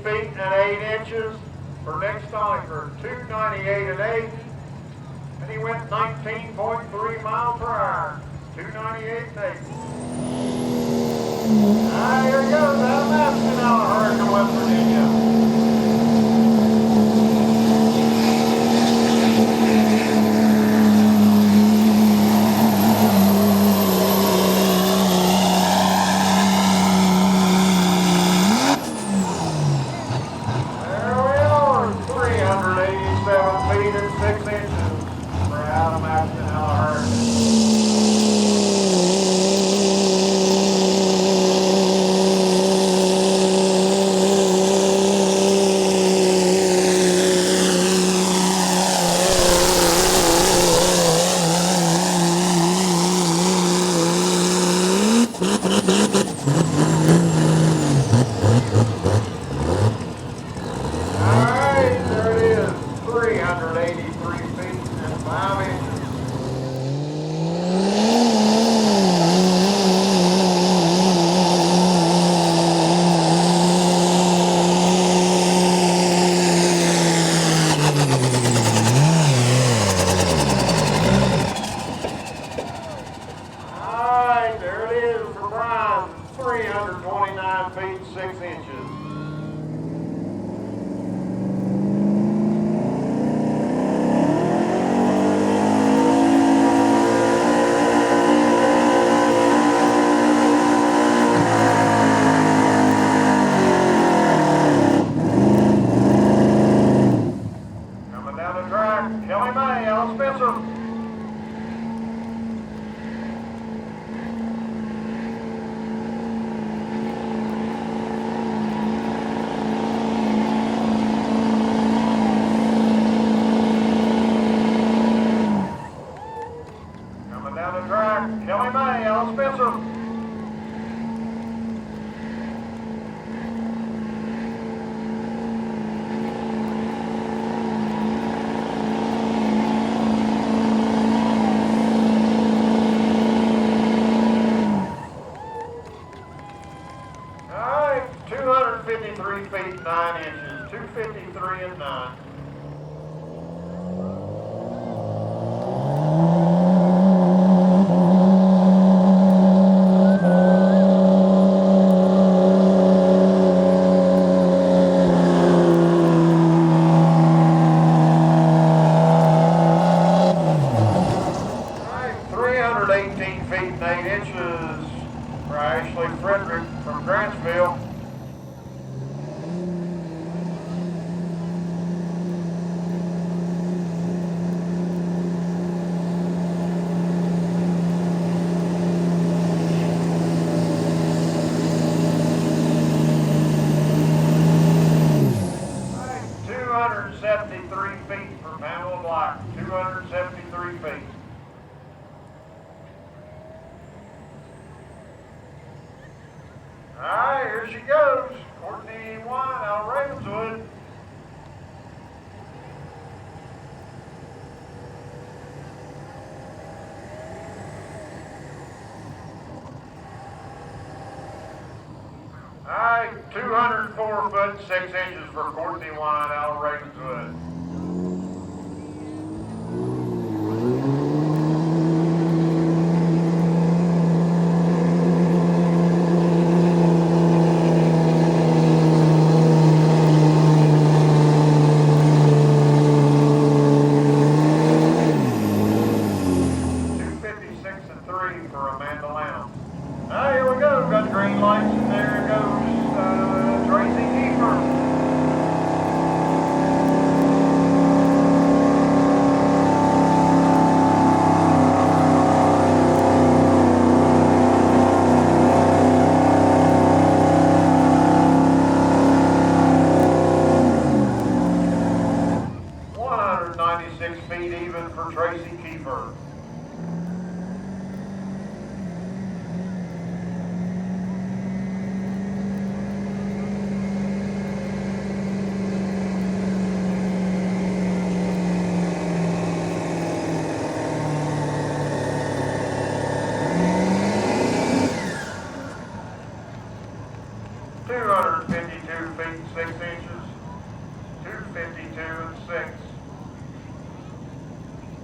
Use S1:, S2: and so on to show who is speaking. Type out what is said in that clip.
S1: feet and 8 inches for Nick Stoniker, 298 and 8. And he went 19.3 miles per hour, 298 and 8. Here he goes, out of Madison, Alahurst, West Virginia. There it is for Brian, 329 feet, 6 inches. Coming down the track, Kelly May, Alan Spencer. Down the track, Kelly May, Alan Spencer. All right, 253 feet, 9 inches, 253 and 9. Feet and 8 inches for Ashley Frederick from Grantsville. All right, 273 feet for Pamela Black, 273 feet. All right, here she goes. Courtney Wine out of Ravenswood. All right, 204 foot 6 inches for Courtney Wine out of Ravenswood. For Amanda Lamb. Here we go. We've got green lights, and there goes Tracy Kiefer. Feet even for Tracy Kiefer. $252 2 feet 6 inches, 252 and 6.